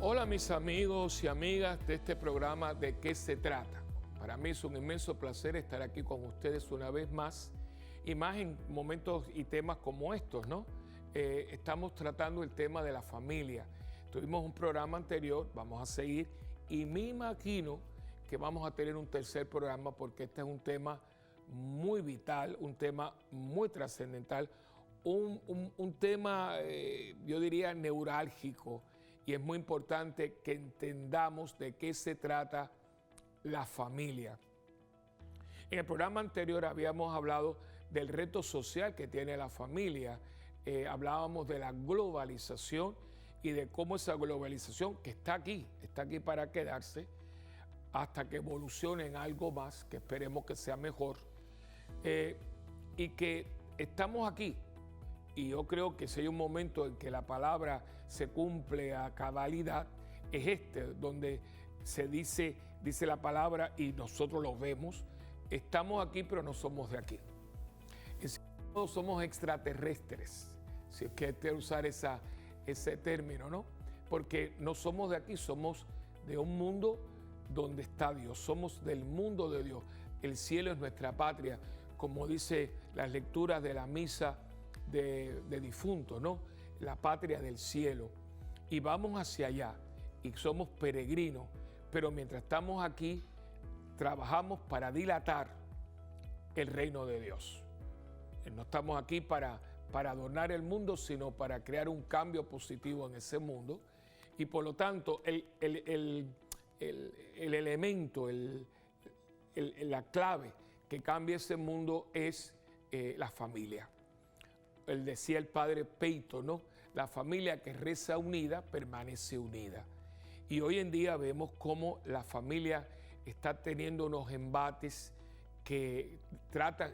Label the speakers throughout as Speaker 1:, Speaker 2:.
Speaker 1: Hola mis amigos y amigas de este programa ¿De qué se trata? Para mí es un inmenso placer estar aquí con ustedes una vez más y más en momentos y temas como estos, ¿no? Estamos tratando el tema de la familia. Tuvimos un programa anterior, vamos a seguir y me imagino que vamos a tener un tercer programa porque este es un tema muy vital, un tema muy trascendental, un tema, yo diría, neurálgico. Y es muy importante que entendamos de qué se trata la familia. En el programa anterior habíamos hablado del reto social que tiene la familia. Hablábamos de la globalización y de cómo esa globalización que está aquí para quedarse hasta que evolucione en algo más, que esperemos que sea mejor, y que estamos aquí. Y yo creo que si hay un momento en que la palabra se cumple a cabalidad, es este, donde se dice la palabra y nosotros lo vemos. Estamos aquí, pero no somos de aquí. En cierto modo somos extraterrestres, si es que hay que usar ese término, ¿no? Porque no somos de aquí, somos de un mundo donde está Dios, somos del mundo de Dios. El cielo es nuestra patria, como dice las lecturas de la misa de difuntos, ¿no? La patria del cielo. Y vamos hacia allá y somos peregrinos, pero mientras estamos aquí, trabajamos para dilatar el reino de Dios. No estamos aquí para adornar el mundo, sino para crear un cambio positivo en ese mundo. Y por lo tanto, el elemento, la clave que cambia ese mundo es la familia. Él decía el padre Peito, ¿no? La familia que reza unida permanece unida. Y hoy en día vemos cómo la familia está teniendo unos embates que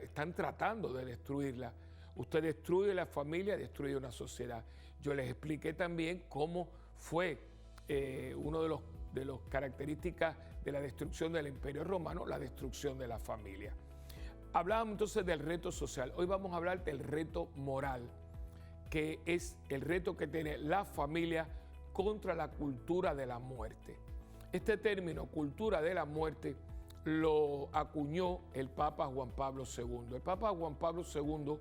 Speaker 1: están tratando de destruirla. Usted destruye la familia, destruye una sociedad. Yo les expliqué también cómo fue uno de las características de la destrucción del Imperio Romano, la destrucción de la familia. Hablábamos entonces del reto social. Hoy vamos a hablar del reto moral, que es el reto que tiene la familia contra la cultura de la muerte. Este término, cultura de la muerte, lo acuñó el Papa Juan Pablo II. El Papa Juan Pablo II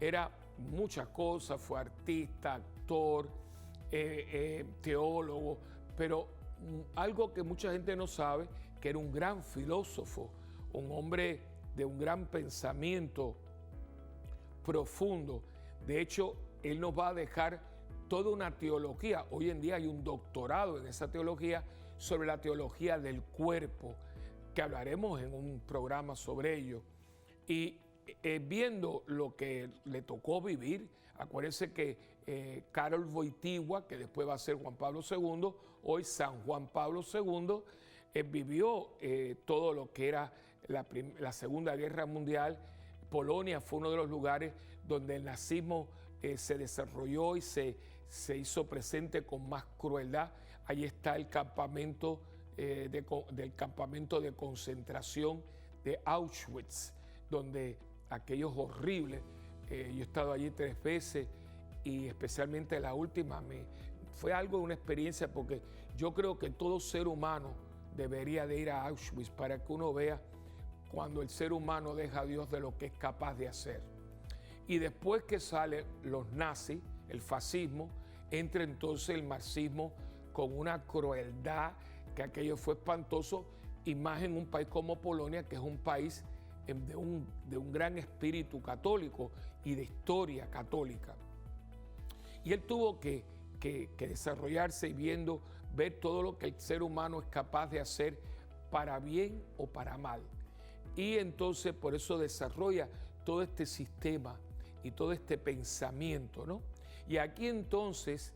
Speaker 1: era muchas cosas, fue artista, actor, teólogo, pero algo que mucha gente no sabe, que era un gran filósofo, un hombre de un gran pensamiento profundo. De hecho, él nos va a dejar toda una teología. Hoy en día hay un doctorado en esa teología sobre la teología del cuerpo, que hablaremos en un programa sobre ello. Y viendo lo que le tocó vivir, acuérdense que Karol Wojtyła, que después va a ser Juan Pablo II, hoy San Juan Pablo II, vivió todo lo que era la Segunda Guerra Mundial. Polonia fue uno de los lugares donde el nazismo se desarrolló y se hizo presente con más crueldad. Ahí está el campamento del campamento de concentración de Auschwitz, donde aquellos horribles, yo he estado allí 3 veces y especialmente la última fue algo de una experiencia, porque yo creo que todo ser humano debería de ir a Auschwitz para que uno vea cuando el ser humano deja a Dios de lo que es capaz de hacer. Y después que salen los nazis, el fascismo, entra entonces el marxismo con una crueldad, que aquello fue espantoso, y más en un país como Polonia, que es un país de un gran espíritu católico y de historia católica. Y él tuvo que desarrollarse y ver todo lo que el ser humano es capaz de hacer para bien o para mal. Y entonces por eso desarrolla todo este sistema y todo este pensamiento, ¿no? Y aquí entonces,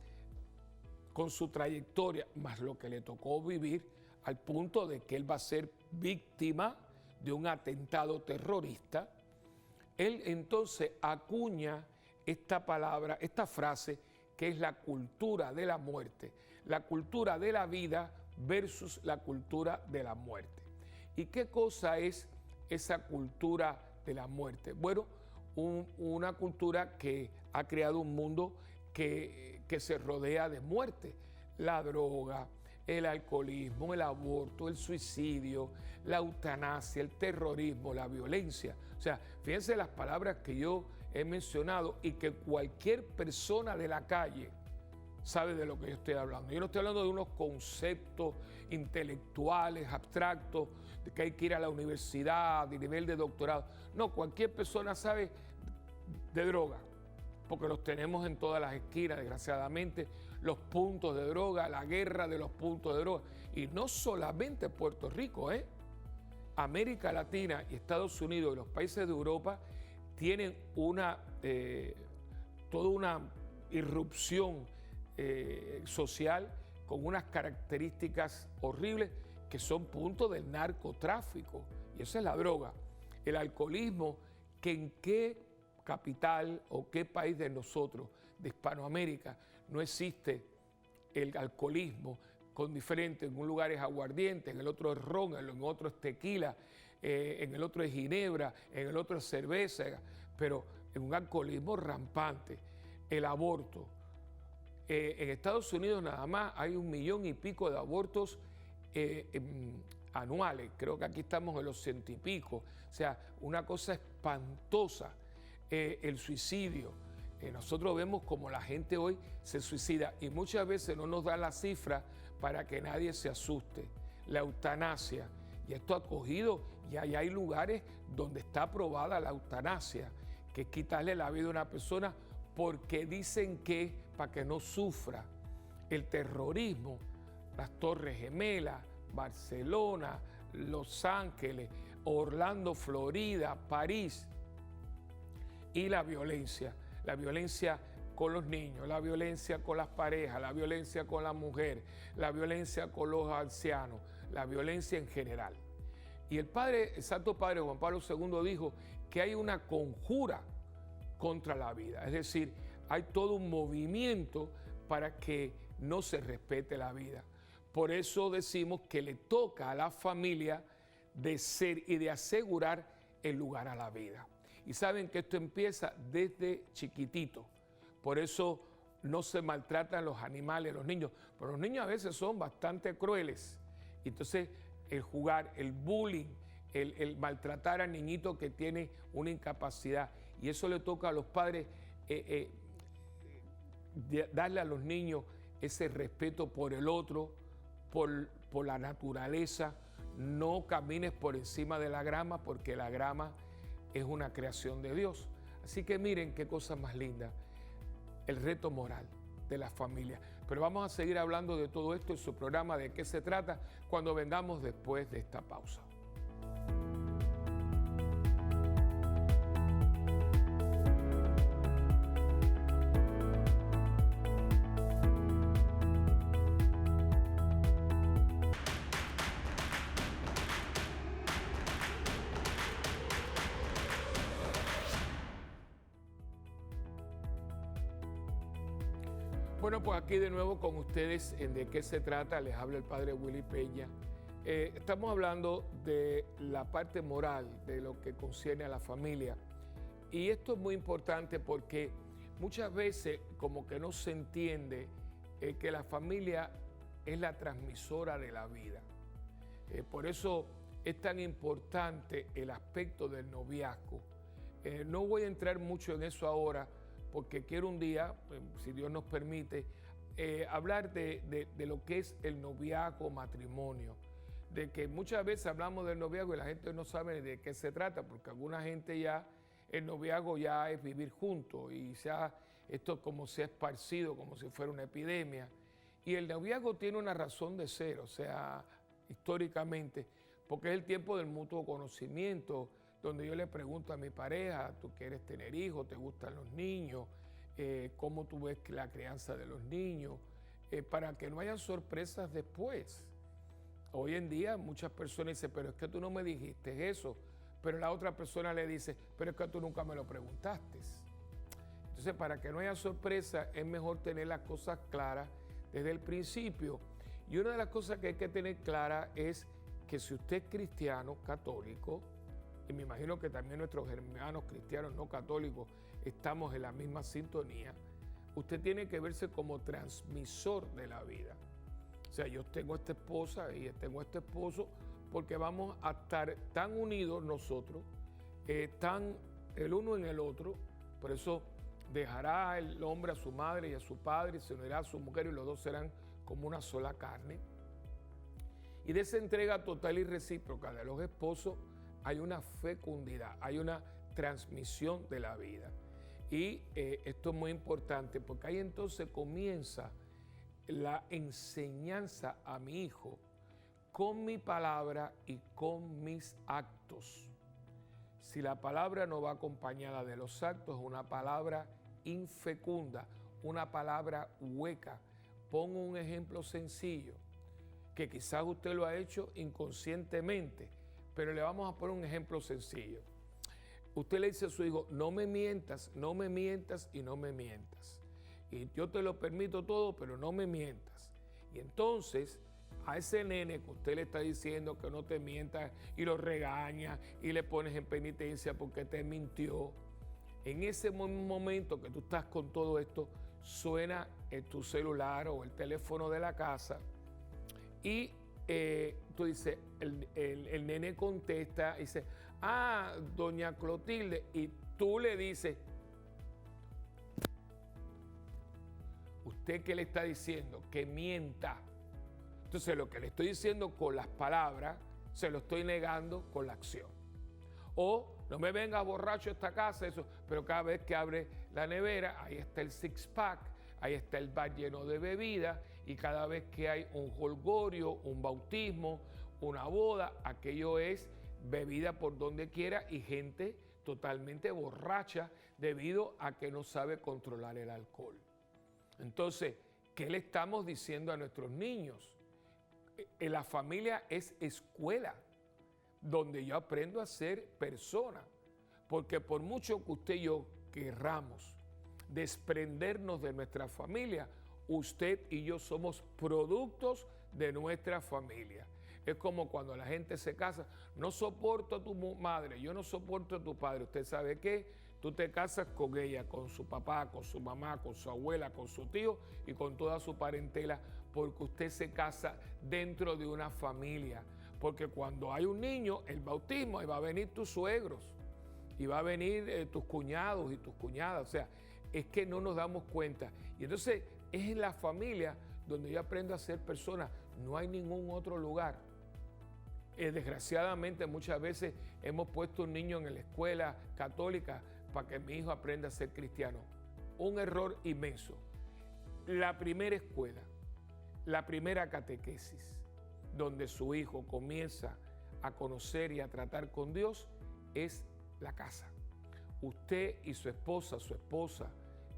Speaker 1: con su trayectoria, más lo que le tocó vivir, al punto de que él va a ser víctima de un atentado terrorista, él entonces acuña esta palabra, esta frase, que es la cultura de la muerte, la cultura de la vida versus la cultura de la muerte. ¿Y qué cosa es esa cultura de la muerte? Bueno, una cultura que ha creado un mundo que se rodea de muerte. la droga, el alcoholismo, el aborto, el suicidio, la eutanasia, el terrorismo, la violencia. O sea, fíjense las palabras que yo he mencionado y que cualquier persona de la calle sabe de lo que yo estoy hablando. Yo no estoy hablando de unos conceptos intelectuales, abstractos, de que hay que ir a la universidad, de nivel de doctorado. No, cualquier persona sabe de droga, porque los tenemos en todas las esquinas, desgraciadamente, los puntos de droga, la guerra de los puntos de droga. Y no solamente Puerto Rico, América Latina y Estados Unidos y los países de Europa tienen toda una irrupción social con unas características horribles que son puntos del narcotráfico. Y esa es la droga. El alcoholismo, que en qué capital o qué país de nosotros, de Hispanoamérica, no existe el alcoholismo con diferentes. En un lugar es aguardiente, en el otro es ron, en el otro es tequila, en el otro es ginebra, en el otro es cerveza, pero en un alcoholismo rampante. El aborto. En Estados Unidos nada más hay 1 millón y pico de abortos anuales. Creo que aquí estamos en los 100 y pico. O sea, una cosa espantosa. El suicidio. Nosotros vemos como la gente hoy se suicida y muchas veces no nos dan la cifra para que nadie se asuste. La eutanasia. Y esto ha cogido, y hay lugares donde está aprobada la eutanasia, que es quitarle la vida a una persona porque dicen que para que no sufra. El terrorismo, las Torres Gemelas, Barcelona, Los Ángeles, Orlando, Florida, París. Y la violencia con los niños, la violencia con las parejas, la violencia con la mujer, la violencia con los ancianos, la violencia en general. Y el Santo Padre Juan Pablo II dijo que hay una conjura contra la vida, es decir, hay todo un movimiento para que no se respete la vida. Por eso decimos que le toca a la familia de ser y de asegurar el lugar a la vida. Y saben que esto empieza desde chiquitito. Por eso no se maltratan los animales, los niños. Pero los niños a veces son bastante crueles. Entonces, el jugar, el bullying, el maltratar al niñito que tiene una incapacidad. Y eso le toca a los padres darle a los niños ese respeto por el otro, por la naturaleza. No camines por encima de la grama, porque la grama es una creación de Dios. Así que miren qué cosa más linda, el reto moral de la familia. Pero vamos a seguir hablando de todo esto en su programa ¿De qué se trata?, cuando vengamos después de esta pausa. Bueno, pues aquí de nuevo con ustedes en ¿De qué se trata? Les habla el padre Willy Peña. Estamos hablando de la parte moral, de lo que concierne a la familia. Y esto es muy importante porque muchas veces como que no se entiende que la familia es la transmisora de la vida. Por eso es tan importante el aspecto del noviazgo. No voy a entrar mucho en eso ahora, porque quiero un día, si Dios nos permite, hablar de lo que es el noviazgo, matrimonio. De que muchas veces hablamos del noviazgo y la gente no sabe de qué se trata, porque alguna gente ya, el noviazgo ya es vivir juntos y esto como se ha esparcido, como si fuera una epidemia. Y el noviazgo tiene una razón de ser, o sea, históricamente, porque es el tiempo del mutuo conocimiento, donde yo le pregunto a mi pareja, ¿tú quieres tener hijos? ¿Te gustan los niños? ¿Cómo tú ves la crianza de los niños? Para que no haya sorpresas después. Hoy en día muchas personas dicen, pero es que tú no me dijiste eso. Pero la otra persona le dice, pero es que tú nunca me lo preguntaste. Entonces, para que no haya sorpresa, es mejor tener las cosas claras desde el principio. Y una de las cosas que hay que tener clara es que si usted es cristiano, católico, y me imagino que también nuestros hermanos cristianos no católicos estamos en la misma sintonía, usted tiene que verse como transmisor de la vida. sea, yo tengo esta esposa y tengo este esposo porque vamos a estar tan unidos nosotros, tan el uno en el otro. Por eso dejará el hombre a su madre y a su padre, y se unirá a su mujer y los dos serán como una sola carne. Y de esa entrega total y recíproca de los esposos hay una fecundidad, hay una transmisión de la vida. Y esto es muy importante porque ahí entonces comienza la enseñanza a mi hijo con mi palabra y con mis actos. Si la palabra no va acompañada de los actos, es una palabra infecunda, una palabra hueca. Pongo un ejemplo sencillo, que quizás usted lo ha hecho inconscientemente, pero le vamos a poner un ejemplo sencillo. Usted le dice a su hijo, no me mientas, no me mientas y no me mientas. Y yo te lo permito todo, pero no me mientas. Y entonces, a ese nene que usted le está diciendo que no te mientas y lo regaña y le pones en penitencia porque te mintió, en ese momento que tú estás con todo esto, suena tu celular o el teléfono de la casa y tú dices, el nene contesta y dice, doña Clotilde, y tú le dices, ¿usted qué le está diciendo? Que mienta. Entonces lo que le estoy diciendo con las palabras, se lo estoy negando con la acción. O no me venga borracho a esta casa, eso, pero cada vez que abre la nevera, ahí está el six-pack, ahí está el bar lleno de bebida, y cada vez que hay un jolgorio, un bautismo, una boda, aquello es bebida por donde quiera y gente totalmente borracha debido a que no sabe controlar el alcohol. Entonces, ¿qué le estamos diciendo a nuestros niños? La familia es escuela donde yo aprendo a ser persona, porque por mucho que usted y yo querramos desprendernos de nuestra familia, usted y yo somos productos de nuestra familia. Es como cuando la gente se casa, no soporto a tu madre, yo no soporto a tu padre. ¿Usted sabe qué? Tú te casas con ella, con su papá, con su mamá, con su abuela, con su tío y con toda su parentela, porque usted se casa dentro de una familia. Porque cuando hay un niño, el bautismo, ahí va a venir tus suegros, y va a venir tus cuñados y tus cuñadas. O sea, es que no nos damos cuenta. Y entonces es en la familia donde yo aprendo a ser persona. No hay ningún otro lugar. Desgraciadamente muchas veces hemos puesto un niño en la escuela católica para que mi hijo aprenda a ser cristiano. Un error inmenso. La primera escuela, la primera catequesis, donde su hijo comienza a conocer y a tratar con Dios, es la casa. Usted y su esposa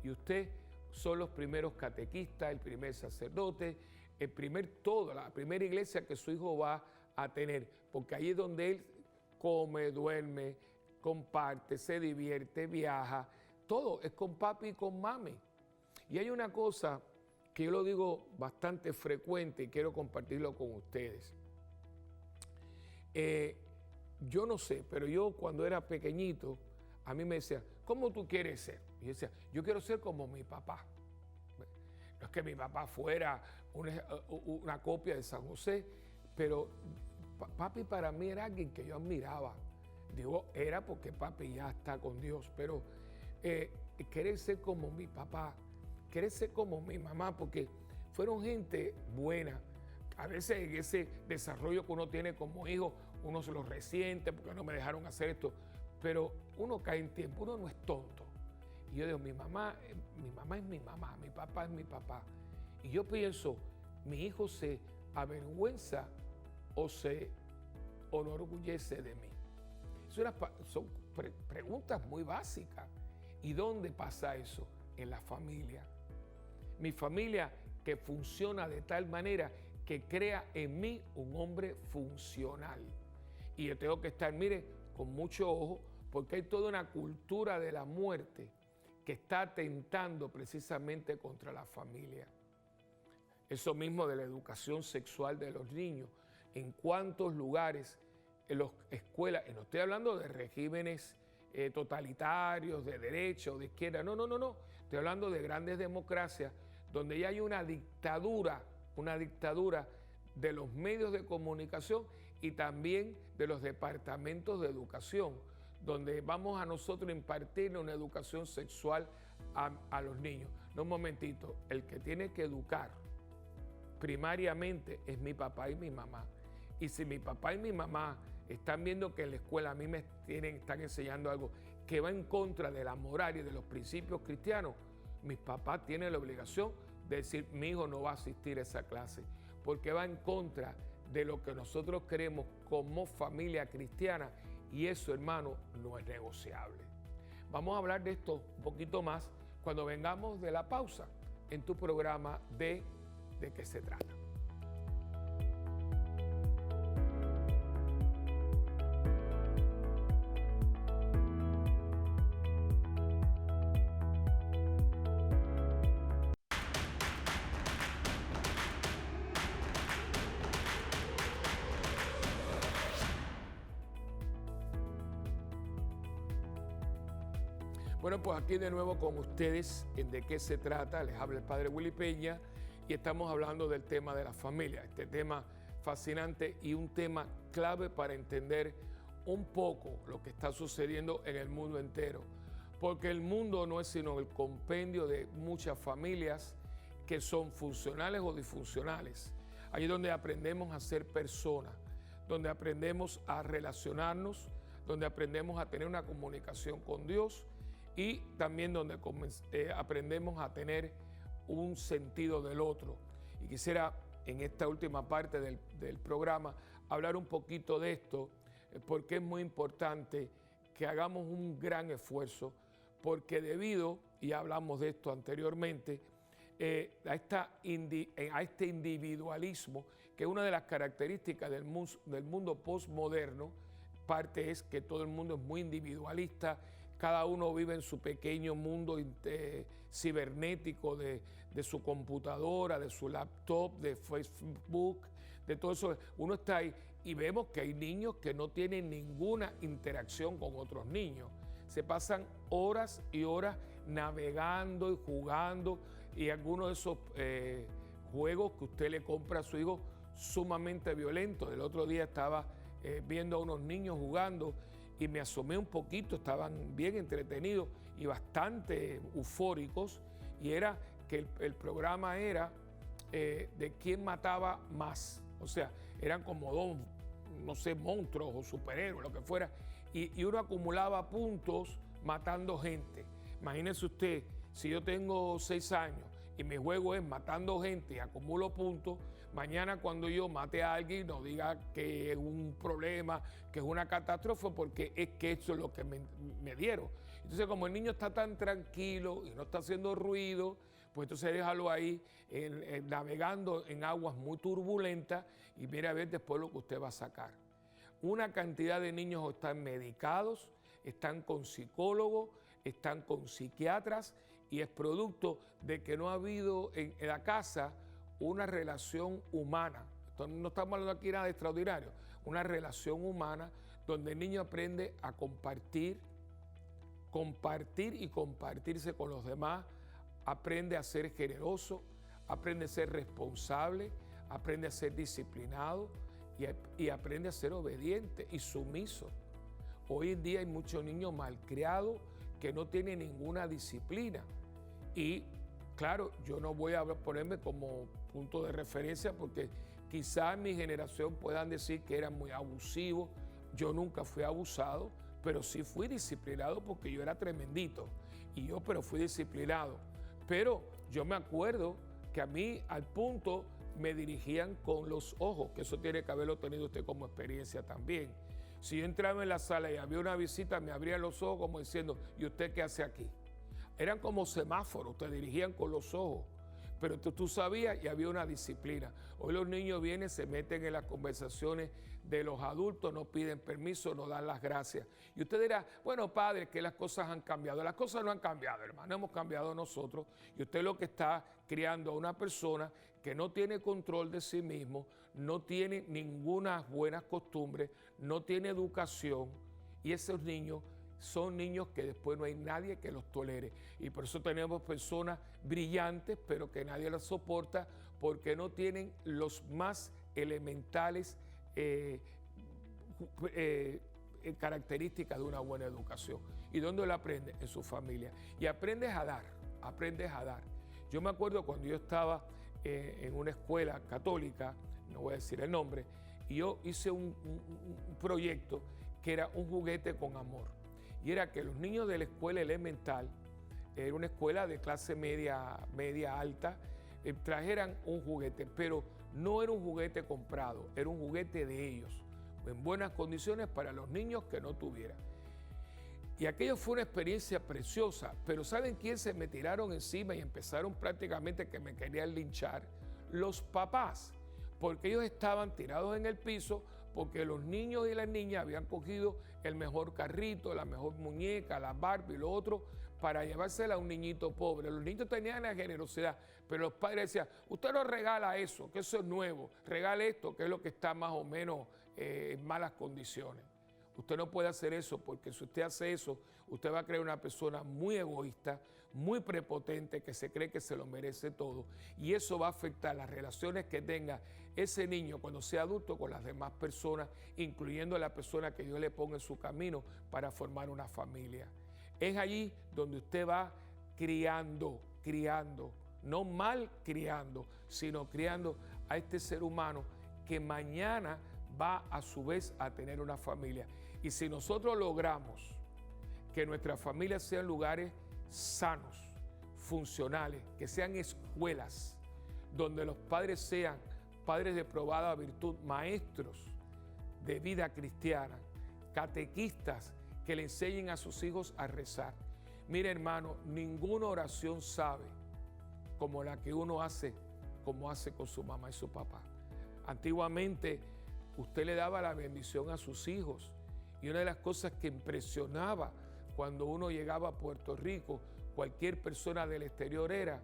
Speaker 1: y usted son los primeros catequistas, el primer sacerdote, el primer todo, la primera iglesia que su hijo va a tener, porque ahí es donde él come, duerme, comparte, se divierte, viaja, todo es con papi y con mami. Y hay una cosa que yo lo digo bastante frecuente y quiero compartirlo con ustedes. Yo no sé, pero yo cuando era pequeñito, a mí me decían, ¿cómo tú quieres ser? Y yo decía, yo quiero ser como mi papá. No es que mi papá fuera una copia de San José, pero papi para mí era alguien que yo admiraba. Digo, era porque papi ya está con Dios, pero querer ser como mi papá, querer ser como mi mamá, porque fueron gente buena. A veces en ese desarrollo que uno tiene como hijo, uno se lo resiente porque no me dejaron hacer esto, pero uno cae en tiempo, uno no es tonto. Y yo digo, mi mamá es mi mamá, mi papá es mi papá. Y yo pienso, mi hijo se avergüenza o se enorgullece de mí. Son preguntas muy básicas. ¿Y dónde pasa eso? En la familia. Mi familia que funciona de tal manera que crea en mí un hombre funcional. Y yo tengo que estar, mire, con mucho ojo, porque hay toda una cultura de la muerte que está atentando precisamente contra la familia. Eso mismo de la educación sexual de los niños. En cuántos lugares, en las escuelas, y no estoy hablando de regímenes totalitarios, de derecha o de izquierda, no. Estoy hablando de grandes democracias donde ya hay una dictadura una dictadura de los medios de comunicación y también de los departamentos de educación, donde vamos a nosotros impartir una educación sexual a los niños. No, un momentito, el que tiene que educar primariamente es mi papá y mi mamá. Y si mi papá y mi mamá están viendo que en la escuela a mí están enseñando algo que va en contra de la moral y de los principios cristianos, mis papás tienen la obligación de decir, mi hijo no va a asistir a esa clase, porque va en contra de lo que nosotros queremos como familia cristiana, y eso, hermano, no es negociable. Vamos a hablar de esto un poquito más cuando vengamos de la pausa en tu programa de qué se trata. Bueno, pues aquí de nuevo con ustedes en De qué se trata. Les habla el Padre Willy Peña y estamos hablando del tema de la familia. Este tema fascinante y un tema clave para entender un poco lo que está sucediendo en el mundo entero. Porque el mundo no es sino el compendio de muchas familias que son funcionales o disfuncionales. Ahí es donde aprendemos a ser personas, donde aprendemos a relacionarnos, donde aprendemos a tener una comunicación con Dios, y también donde aprendemos a tener un sentido del otro. Y quisiera en esta última parte del programa hablar un poquito de esto, porque es muy importante que hagamos un gran esfuerzo, porque debido, y hablamos de esto anteriormente, a este individualismo, que es una de las características del mundo postmoderno. Parte es que todo el mundo es muy individualista, cada uno vive en su pequeño mundo cibernético de su computadora, de su laptop, de Facebook, de todo eso. Uno está ahí y vemos que hay niños que no tienen ninguna interacción con otros niños. Se pasan horas y horas navegando y jugando, y algunos de esos juegos que usted le compra a su hijo sumamente violentos. El otro día estaba viendo a unos niños jugando y me asomé un poquito, estaban bien entretenidos y bastante eufóricos, y era que el programa era de quién mataba más. O sea, eran como dos, no sé, monstruos o superhéroes, lo que fuera, y uno acumulaba puntos matando gente. Imagínese usted, si yo tengo 6 años y mi juego es matando gente y acumulo puntos, mañana cuando yo mate a alguien no diga que es un problema, que es una catástrofe, porque es que eso es lo que me dieron. Entonces, como el niño está tan tranquilo y no está haciendo ruido, pues entonces déjalo ahí navegando en aguas muy turbulentas y mire a ver después lo que usted va a sacar. Una cantidad de niños están medicados, están con psicólogos, están con psiquiatras, y es producto de que no ha habido en la casa una relación humana. No estamos hablando aquí nada de extraordinario, una relación humana donde el niño aprende a compartir y compartirse con los demás, aprende a ser generoso, aprende a ser responsable, aprende a ser disciplinado y aprende a ser obediente y sumiso. Hoy en día hay muchos niños malcriados que no tienen ninguna disciplina. Y claro, yo no voy a ponerme como punto de referencia porque quizás en mi generación puedan decir que eran muy abusivos. Yo nunca fui abusado, pero sí fui disciplinado porque yo era tremendito. Pero fui disciplinado. Pero yo me acuerdo que a mí al punto me dirigían con los ojos, que eso tiene que haberlo tenido usted como experiencia también. Si yo entraba en la sala y había una visita, me abrían los ojos como diciendo, ¿y usted qué hace aquí? Eran como semáforos, te dirigían con los ojos, pero tú sabías y había una disciplina. Hoy los niños vienen, se meten en las conversaciones de los adultos, no piden permiso, no dan las gracias. Y usted dirá, bueno, padre, que las cosas han cambiado. Las cosas no han cambiado, hermano, hemos cambiado nosotros. Y usted lo que está criando a una persona que no tiene control de sí mismo, no tiene ninguna buena costumbre, no tiene educación, y esos niños son niños que después no hay nadie que los tolere. Y por eso tenemos personas brillantes, pero que nadie las soporta porque no tienen los más elementales características de una buena educación. ¿Y dónde lo aprendes? En su familia. Y aprendes a dar, aprendes a dar. Yo me acuerdo cuando yo estaba en una escuela católica, no voy a decir el nombre, y yo hice un proyecto que era un juguete con amor. Y era que los niños de la escuela elemental, era una escuela de clase media alta, trajeran un juguete, pero no era un juguete comprado, era un juguete de ellos, en buenas condiciones para los niños que no tuvieran. Y aquello fue una experiencia preciosa, pero ¿saben quién se me tiraron encima y empezaron prácticamente que me querían linchar? Los papás, porque ellos estaban tirados en el piso porque los niños y las niñas habían cogido el mejor carrito, la mejor muñeca, la Barbie y lo otro para llevársela a un niñito pobre. Los niños tenían la generosidad, pero los padres decían, usted no regala eso, que eso es nuevo, regale esto, que es lo que está más o menos en malas condiciones. Usted no puede hacer eso porque si usted hace eso, usted va a crear una persona muy egoísta, muy prepotente, que se cree que se lo merece todo. Y eso va a afectar las relaciones que tenga ese niño cuando sea adulto con las demás personas, incluyendo a la persona que Dios le ponga en su camino para formar una familia. Es allí donde usted va criando, no mal criando, sino criando a este ser humano que mañana va a su vez a tener una familia. Y si nosotros logramos que nuestras familias sean lugares sanos, funcionales, que sean escuelas, donde los padres sean padres de probada virtud, maestros de vida cristiana, catequistas que le enseñen a sus hijos a rezar. Mire, hermano, ninguna oración sabe como la que uno hace, como hace con su mamá y su papá. Antiguamente, usted le daba la bendición a sus hijos y una de las cosas que impresionaba cuando uno llegaba a Puerto Rico, cualquier persona del exterior era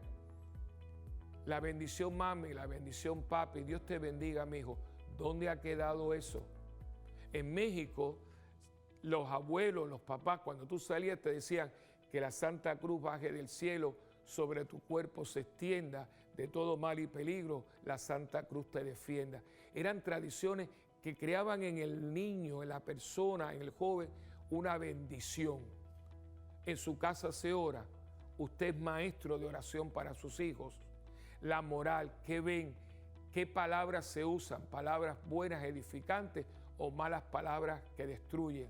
Speaker 1: la bendición mami, la bendición papi, Dios te bendiga, mi hijo. ¿Dónde ha quedado eso? En México, los abuelos, los papás, cuando tú salías te decían que la Santa Cruz baje del cielo, sobre tu cuerpo se extienda, de todo mal y peligro, la Santa Cruz te defienda. Eran tradiciones que creaban en el niño, en la persona, en el joven, una bendición. En su casa se ora, usted es maestro de oración para sus hijos. La moral, ¿qué ven? ¿Qué palabras se usan? ¿Palabras buenas, edificantes o malas palabras que destruyen?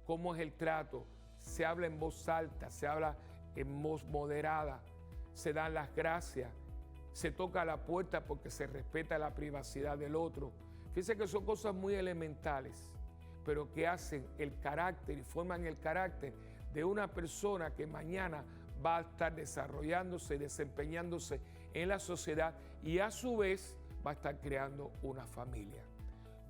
Speaker 1: ¿Cómo es el trato? Se habla en voz alta, se habla en voz moderada, se dan las gracias, se toca la puerta porque se respeta la privacidad del otro. Fíjense que son cosas muy elementales, pero que hacen el carácter y forman el carácter de una persona que mañana va a estar desarrollándose y desempeñándose en la sociedad y a su vez va a estar creando una familia.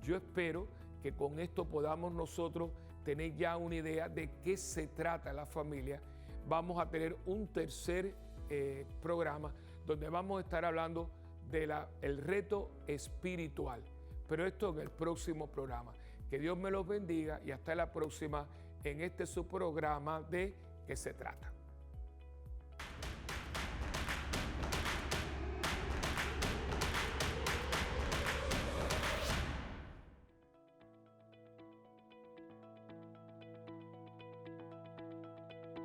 Speaker 1: Yo espero que con esto podamos nosotros tener ya una idea de qué se trata la familia. Vamos a tener un tercer programa donde vamos a estar hablando del reto espiritual, pero esto en el próximo programa. Que Dios me los bendiga y hasta la próxima en este su programa de ¿Qué se trata?